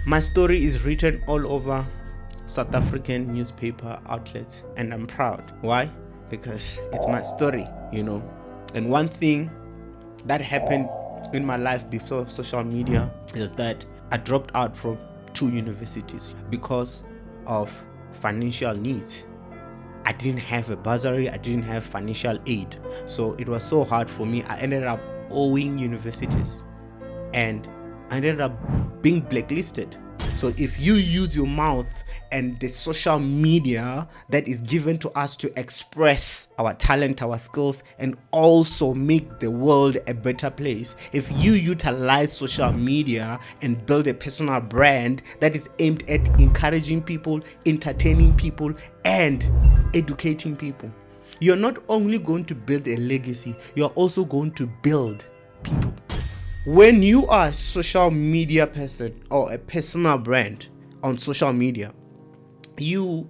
My story is written all over South African newspaper outlets, and I'm proud. Why? Because it's my story, And one thing that happened in my life before social media is that I dropped out from 2 universities because of financial needs. I didn't have a bursary, I didn't have financial aid. So it was so hard for me. I ended up owing universities and I ended up being blacklisted. So if you use your mouth and the social media that is given to us to express our talent, our skills, and also make the world a better place, if you utilize social media and build a personal brand that is aimed at encouraging people, entertaining people, and educating people, you're not only going to build a legacy, you're also going to build people. When you are a social media person or a personal brand on social media, you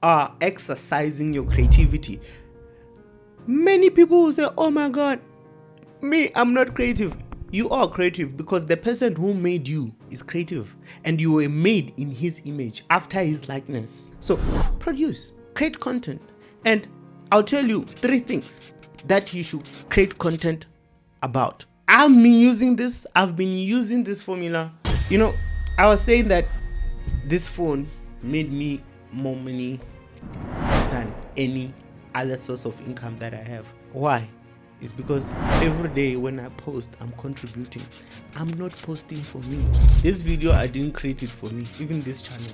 are exercising your creativity. Many people will say, oh my God, I'm not creative. You are creative because the person who made you is creative and you were made in his image, after his likeness. So produce, create content. And I'll tell you 3 things that you should create content about. I've been using this formula. I was saying that this phone made me more money than any other source of income that I have. Why? It's because every day when I post, I'm contributing. I'm not posting for me. This video, I didn't create it for me. Even this channel,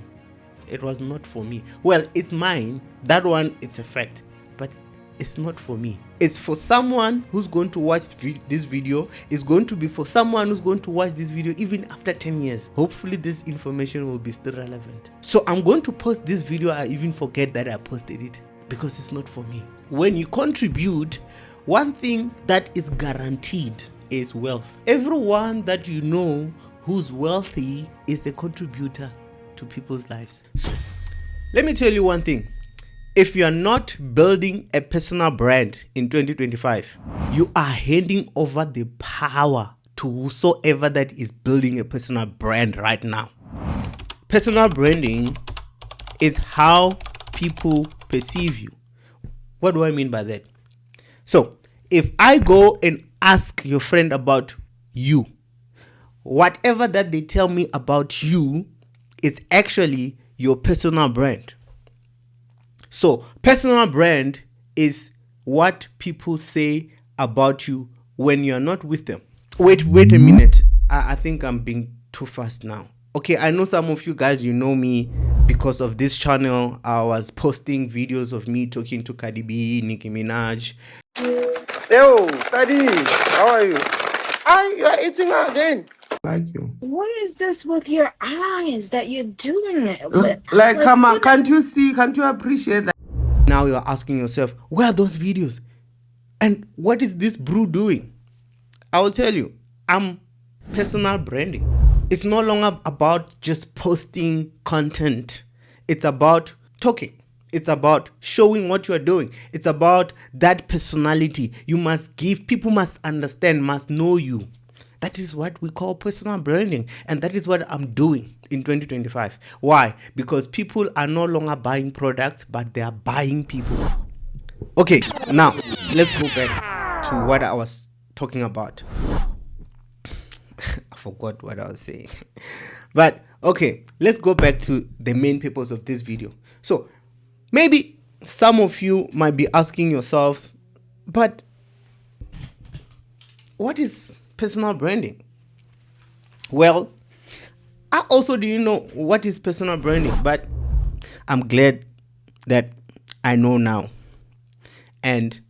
it was not for me. Well, it's mine. That one, it's a fact. But it's not for me. It's for someone who's going to watch this video. It's going to be for someone who's going to watch this video even after 10 years. Hopefully this information will be still relevant. So I'm going to post this video. I even forget that I posted it because it's not for me. When you contribute, one thing that is guaranteed is wealth. Everyone that you know who's wealthy is a contributor to people's lives. So let me tell you one thing. If you are not building a personal brand in 2025, you are handing over the power to whosoever that is building a personal brand right now. Personal branding is how people perceive you. What do I mean by that? So, if I go and ask your friend about you, whatever that they tell me about you is actually your personal brand. So, personal brand is what people say about you when you're not with them. Wait a minute. I think I'm being too fast now. Okay, I know some of you guys, you know me because of this channel. I was posting videos of me talking to Cardi B, Nicki Minaj. Yo, Tadi, how are you? You are eating again. Like you. What is this with your eyes that you're doing? Come on, can't you see? Can't you appreciate that? Now you're asking yourself, where are those videos? And what is this brew doing? I will tell you, I'm personal branding. It's no longer about just posting content. It's about talking. It's about showing what you are doing. It's about that personality. People must understand, must know you. That is what we call personal branding. And that is what I'm doing in 2025. Why? Because people are no longer buying products, but they are buying people. Okay, now let's go back to what I was talking about. I forgot what I was saying. But okay, let's go back to the main purpose of this video. So maybe some of you might be asking yourselves, but what is personal branding? Well, I also didn't know what is personal branding, but I'm glad that I know now. And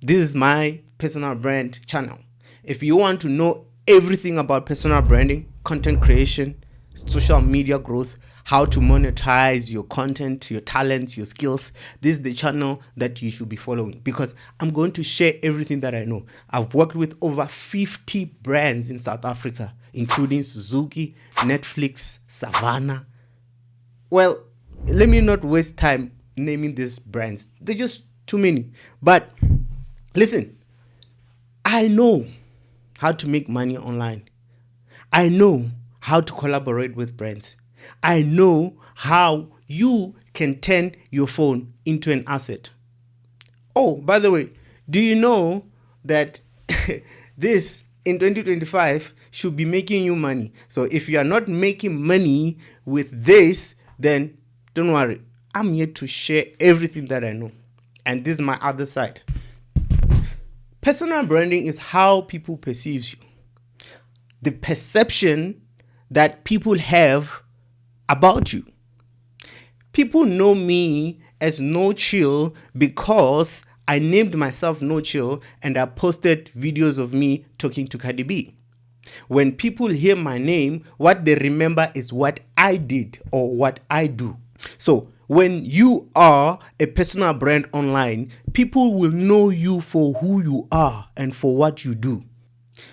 this is my personal brand channel. If you want to know everything about personal branding, content creation, social media growth, how to monetize your content, your talents, your skills, this is the channel that you should be following, because I'm going to share everything that I know. I've worked with over 50 brands in South Africa, including Suzuki, Netflix, Savannah. Well, let me not waste time naming these brands. They're just too many. But listen, I know how to make money online. I know how to collaborate with brands. I know how you can turn your phone into an asset. Oh, by the way, do you know that this in 2025 should be making you money? So if you are not making money with this, then don't worry. I'm here to share everything that I know. And this is my other side. Personal branding is how people perceive you. The perception that people have about you. People know me as No Chill because I named myself No Chill and I posted videos of me talking to Cardi B. When people hear my name, what they remember is what I did or what I do. So when you are a personal brand online, people will know you for who you are and for what you do.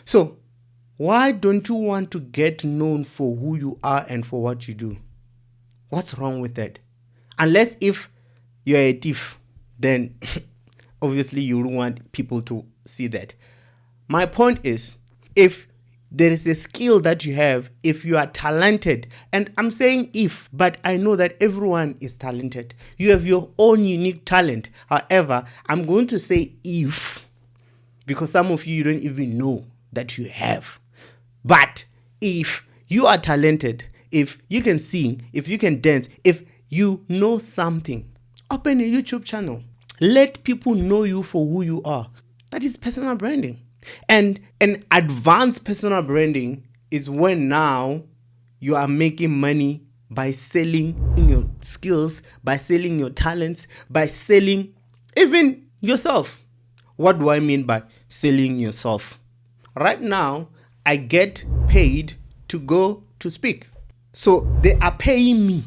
So why don't you want to get known for who you are and for what you do? What's wrong with that? Unless if you're a thief, then obviously you don't want people to see that. My point is, if there is a skill that you have, if you are talented, and I'm saying if, but I know that everyone is talented. You have your own unique talent. However, I'm going to say if, because some of you don't even know that you have. But if you are talented, if you can sing, if you can dance, if you know something, open a YouTube channel. Let people know you for who you are. That is personal branding. And an advanced personal branding is when now you are making money by selling your skills, by selling your talents, by selling even yourself. What do I mean by selling yourself? Right now, I get paid to go to speak. So they are paying me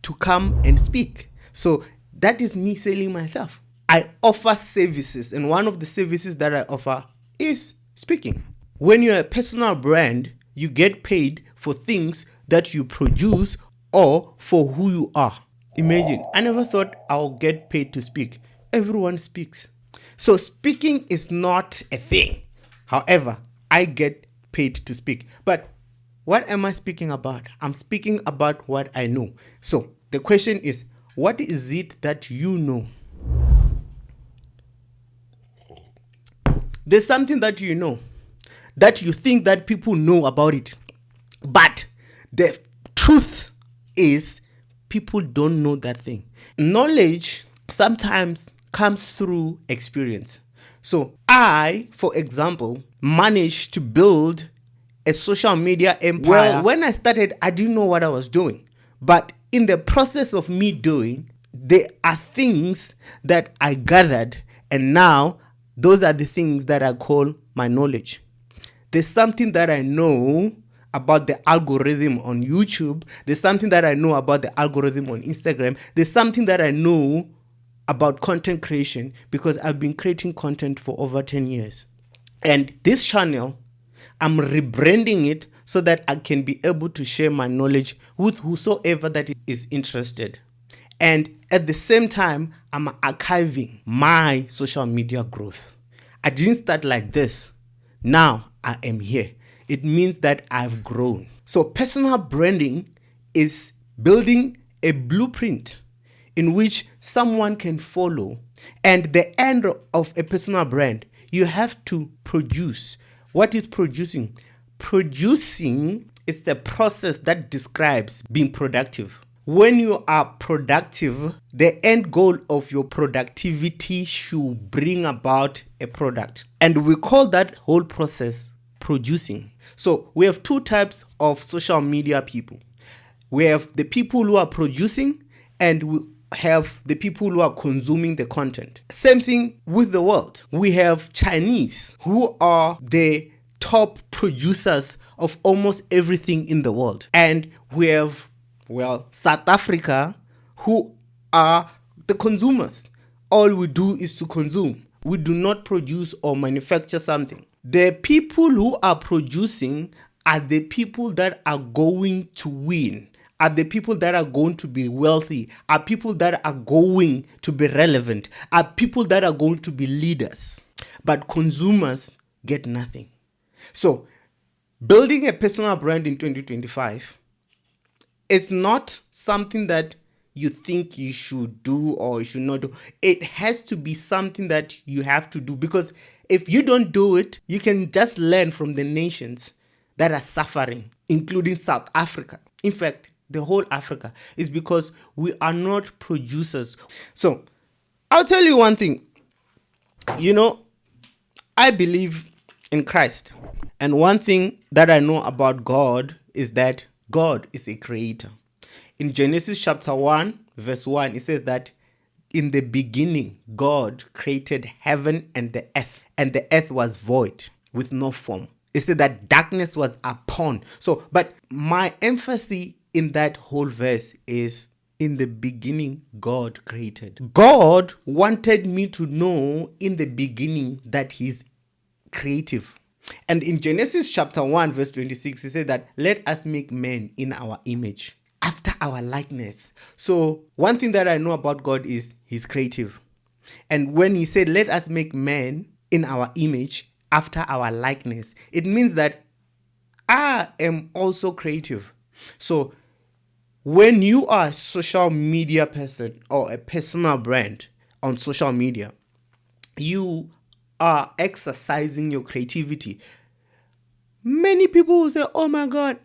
to come and speak. So that is me selling myself. I offer services, and one of the services that I offer is speaking. When you're a personal brand, you get paid for things that you produce or for who you are. Imagine, I never thought I'll get paid to speak. Everyone speaks. So speaking is not a thing. However, I get paid to speak. But what am I speaking about? I'm speaking about what I know. So the question is, what is it that you know? There's something that you know, that you think that people know about it. But the truth is, people don't know that thing. Knowledge sometimes comes through experience. So I, for example, managed to build a social media empire. Well, when I started, I didn't know what I was doing. But in the process of me doing, there are things that I gathered, and now those are the things that I call my knowledge. There's something that I know about the algorithm on YouTube. There's something that I know about the algorithm on Instagram. There's something that I know about content creation because I've been creating content for over 10 years. And this channel, I'm rebranding it so that I can be able to share my knowledge with whosoever that is interested. And at the same time, I'm archiving my social media growth. I didn't start like this. Now I am here. It means that I've grown. So personal branding is building a blueprint in which someone can follow. And the end of a personal brand, you have to produce. What is producing? Producing is the process that describes being productive. When you are productive, the end goal of your productivity should bring about a product. And we call that whole process producing. So we have two types of social media people. We have the people who are producing, and we have the people who are consuming the content. Same thing with the world. We have Chinese, who are the top producers of almost everything in the world. And we have, South Africa, who are the consumers. All we do is to consume. We do not produce or manufacture something. The people who are producing are the people that are going to win, are the people that are going to be wealthy, are people that are going to be relevant, are people that are going to be leaders. But consumers get nothing. So Building a personal brand in 2025, it's not something that you think you should do or you should not do. It has to be something that you have to do, because if you don't do it, you can just learn from the nations that are suffering, including South Africa. In fact, the whole Africa is because we are not producers. So I'll tell you one thing. I believe in Christ. And one thing that I know about God is that God is a creator. In Genesis chapter 1, verse 1, it says that in the beginning, God created heaven and the earth was void with no form. It said that darkness was upon. But my emphasis in that whole verse is in the beginning, God created. God wanted me to know in the beginning that He's creative. And in Genesis chapter 1, verse 26, He said that let us make man in our image, after our likeness. So one thing that I know about God is He's creative. And when He said, let us make man in our image, after our likeness, it means that I am also creative. So when you are a social media person or a personal brand on social media, you are exercising your creativity. Many people will say, oh my God,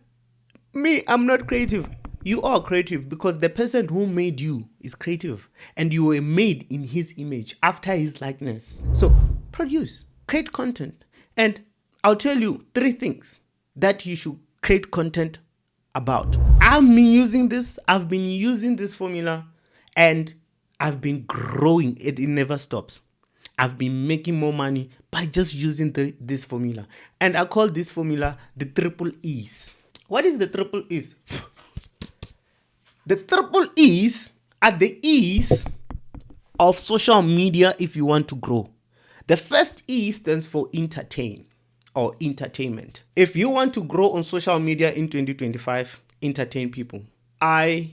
I'm not creative. You are creative because the person who made you is creative and you were made in His image, after His likeness. So produce, create content. And I'll tell you 3 things that you should create content about. I've been using this formula and I've been growing. It never stops. I've been making more money by just using this formula. And I call this formula the triple E's. What is the triple E's? The triple E's are the E's of social media if you want to grow. The first E stands for entertain or entertainment. If you want to grow on social media in 2025, entertain people. I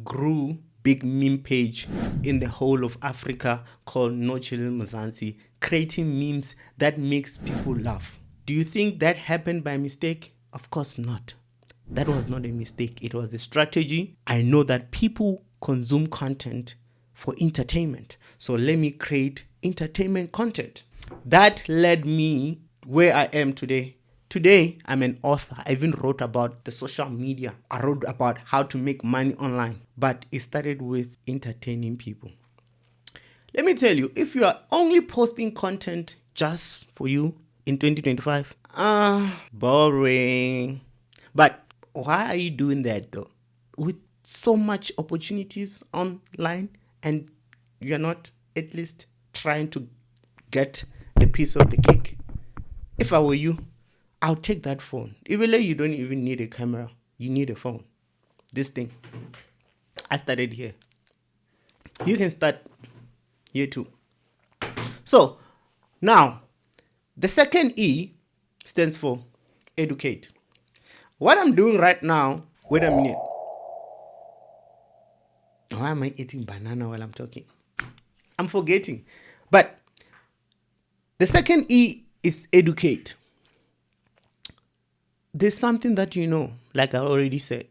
grew big meme page in the whole of Africa called No Chillin Mzansi, creating memes that makes people laugh. Do you think that happened by mistake? Of course not. That was not a mistake. It was a strategy. I know that people consume content for entertainment. So let me create entertainment content. That led me where I am today. Today, I'm an author. I even wrote about the social media. I wrote about how to make money online. But it started with entertaining people. Let me tell you, if you are only posting content just for you in 2025, boring. But why are you doing that though? With so much opportunities online and you're not at least trying to get a piece of the cake. If I were you, I'll take that phone. Even though you don't even need a camera, you need a phone. This thing. I started here. You can start here too. So now, the second E stands for educate. What I'm doing right now, wait a minute. Why am I eating banana while I'm talking? I'm forgetting. But the second E is educate. There's something that you know, like I already said.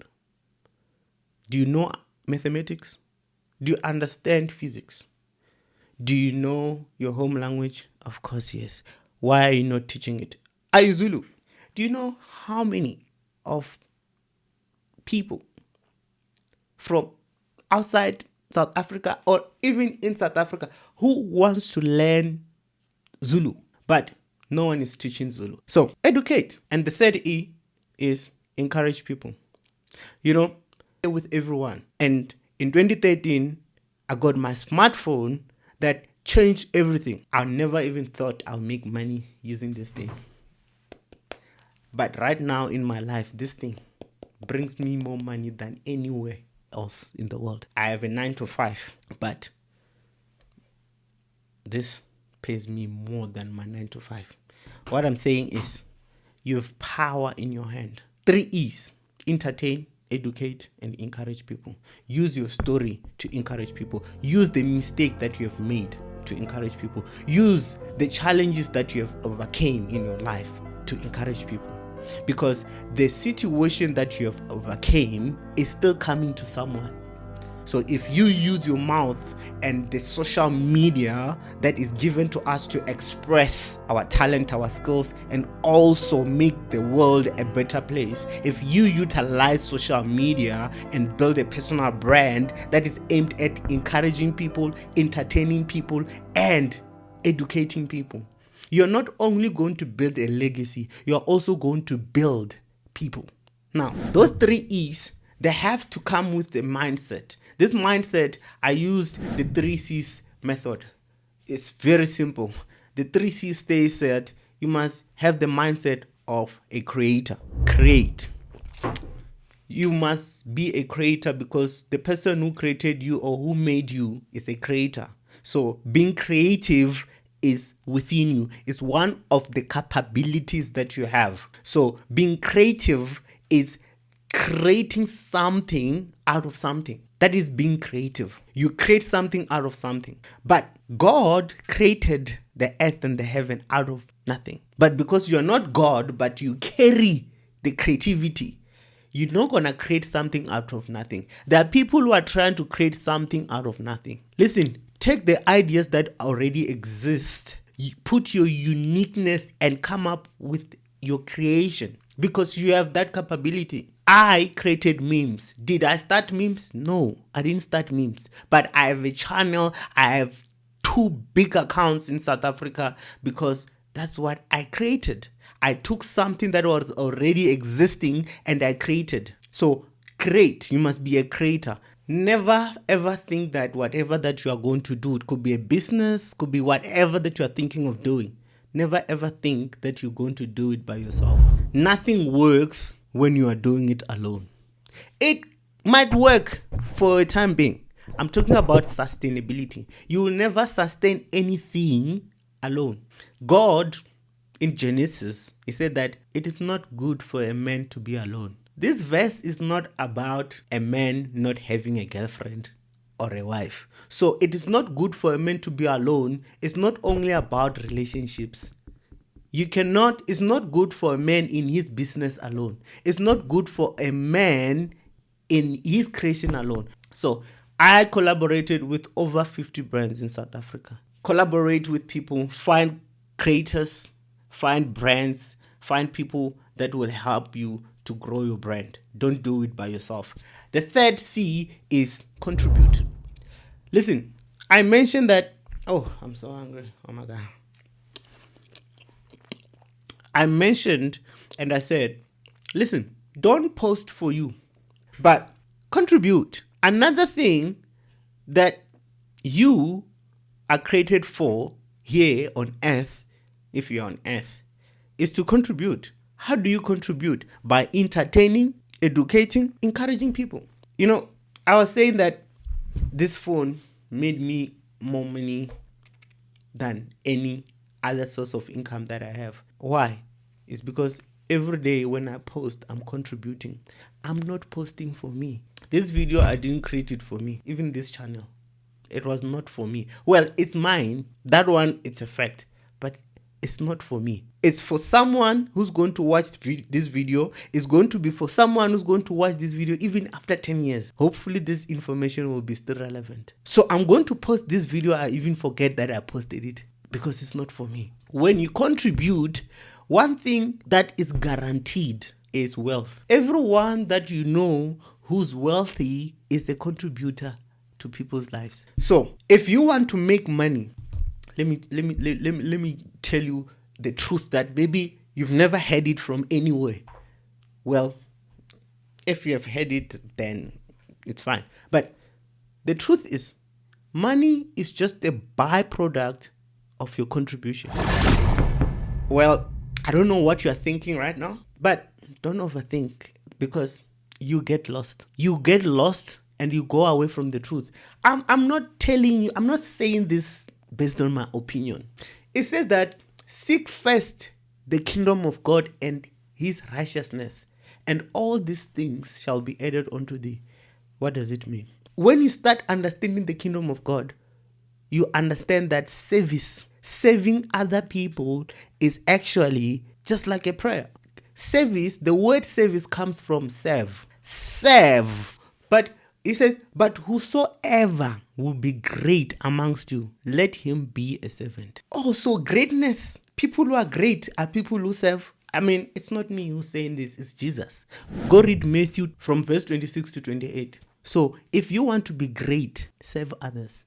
Do you know mathematics? Do you understand physics? Do you know your home language? Of course, yes. Why are you not teaching it? Are you Zulu? Do you know how many of people from outside South Africa or even in South Africa who wants to learn Zulu, but no one is teaching Zulu? So educate. And the third E is encourage people. With everyone. And in 2013, I got my smartphone that changed everything. I never even thought I'll make money using this thing. But right now in my life, this thing brings me more money than anywhere else in the world. I have a 9-to-5, but this pays me more than my 9-to-5. What I'm saying is, you have power in your hand. 3 E's: entertain, educate, and encourage people. Use your story to encourage people. Use the mistake that you have made to encourage people. Use the challenges that you have overcame in your life to encourage people. because the situation that you have overcame is still coming to someone. So if you use your mouth and the social media that is given to us to express our talent, our skills, and also make the world a better place, if you utilize social media and build a personal brand that is aimed at encouraging people, entertaining people, and educating people, you're not only going to build a legacy, you're also going to build people. Now, those 3 E's, they have to come with the mindset. This mindset, I used the 3 C's method. It's very simple. The 3 C's stays that you must have the mindset of a creator. Create. You must be a creator because the person who created you or who made you is a creator. So being creative is within you. It's one of the capabilities that you have. So being creative is creating something out of something. That is being creative. You create something out of something. But God created the earth and the heaven out of nothing. But because you're not God, but you carry the creativity, you're not going to create something out of nothing. There are people who are trying to create something out of nothing. Listen, take the ideas that already exist, you put your uniqueness and come up with your creation because you have that capability. I created memes. Did I start memes? No, I didn't start memes. But I have a channel. I have 2 big accounts in South Africa because that's what I created. I took something that was already existing and I created. So create. You must be a creator. Never ever think that whatever that you are going to do, it could be a business, could be whatever that you are thinking of doing. Never ever think that you're going to do it by yourself. Nothing works when you are doing it alone. It might work for a time being. I'm talking about sustainability. You will never sustain anything alone. God, in Genesis, he said that it is not good for a man to be alone. This verse is not about a man not having a girlfriend or a wife. So it is not good for a man to be alone. It's not only about relationships. It's not good for a man in his business alone. It's not good for a man in his creation alone. So I collaborated with over 50 brands in South Africa. Collaborate with people, find creators, find brands, find people that will help you to grow your brand. Don't do it by yourself. The 3rd C is contribute. Listen, I mentioned that, oh, I'm so hungry. Oh my God. I mentioned and I said, listen, don't post for you, but contribute. Another thing that you are created for here on earth, if you're on earth, is to contribute. How do you contribute? By entertaining, educating, encouraging people. You know, I was saying that this phone made me more money than any other source of income that I have. Why? It's because every day when I post, I'm contributing. I'm not posting for me. This video, I didn't create it for me. Even this channel, it was not for me. Well, it's mine. That one, it's a fact. But it's not for me. It's for someone who's going to watch this video. It's going to be for someone who's going to watch this video even after 10 years. Hopefully this information will be still relevant. So I'm going to post this video. I even forget that I posted it because it's not for me. When you contribute, one thing that is guaranteed is wealth. Everyone that you know who's wealthy is a contributor to people's lives. So if you want to make money, let me tell you the truth that maybe you've never heard it from anywhere. Well, if you have heard it, then it's fine. But the truth is, money is just a byproduct of your contribution. Well, I don't know what you're thinking right now, but don't overthink because you get lost. You get lost and you go away from the truth. I'm not telling you, I'm not saying this based on my opinion. It says that seek first the kingdom of God and his righteousness, and all these things shall be added unto thee. What does it mean? When you start understanding the kingdom of God, you understand that serving other people is actually just like a prayer. service, the word service comes from serve. Serve. But he says, but whosoever will be great amongst you, let him be a servant. Also, greatness. People who are great are people who serve. I mean, it's not me who's saying this, it's Jesus. Go read Matthew from verse 26 to 28. So, if you want to be great, serve others.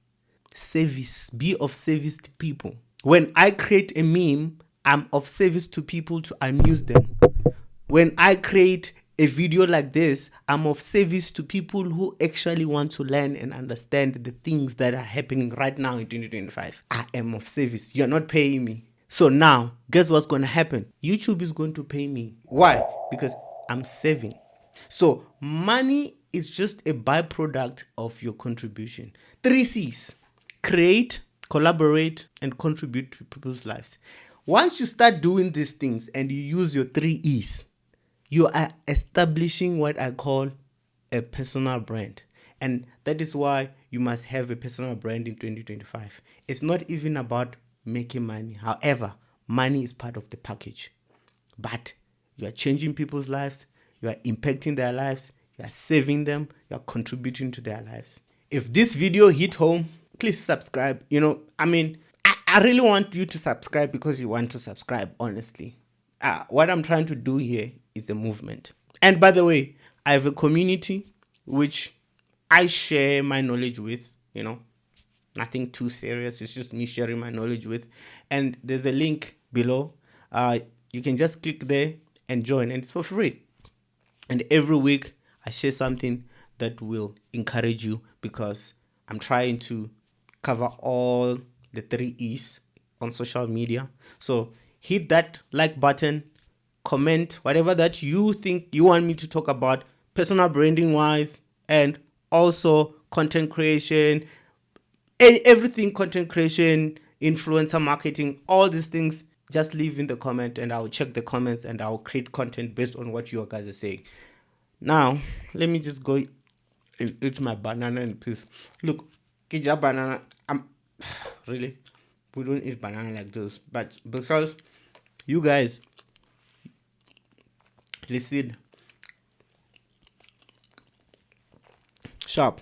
Service. Be of service to people. When I create a meme, I'm of service to people to amuse them. When I create a video like this, I'm of service to people who actually want to learn and understand the things that are happening right now in 2025. I am of service. You're not paying me. So now, guess what's going to happen? YouTube is going to pay me. Why? Because I'm saving. So money is just a byproduct of your contribution. 3 C's. Create, collaborate, and contribute to people's lives. Once you start doing these things and you use your 3 E's, you are establishing what I call a personal brand. And that is why you must have a personal brand in 2025. It's not even about making money. However, money is part of the package. But you are changing people's lives, you are impacting their lives, you are saving them, you are contributing to their lives. If this video hit home, please subscribe. I really want you to subscribe because you want to subscribe, honestly. What I'm trying to do here is a movement. And by the way, I have a community which I share my knowledge with, nothing too serious. It's just me sharing my knowledge with. And there's a link below. You can just click there and join, and it's for free. And every week I share something that will encourage you because I'm trying to cover all the 3 E's on social media. So hit that like button, comment whatever that you think you want me to talk about, personal branding wise, and also content creation, everything content creation, influencer marketing, all these things. Just leave in the comment and I'll check the comments and I'll create content based on what you guys are saying. Now, let me just go and eat my banana in peace. Look, Kija banana. Really, we don't eat banana like this, but because you guys listen sharp.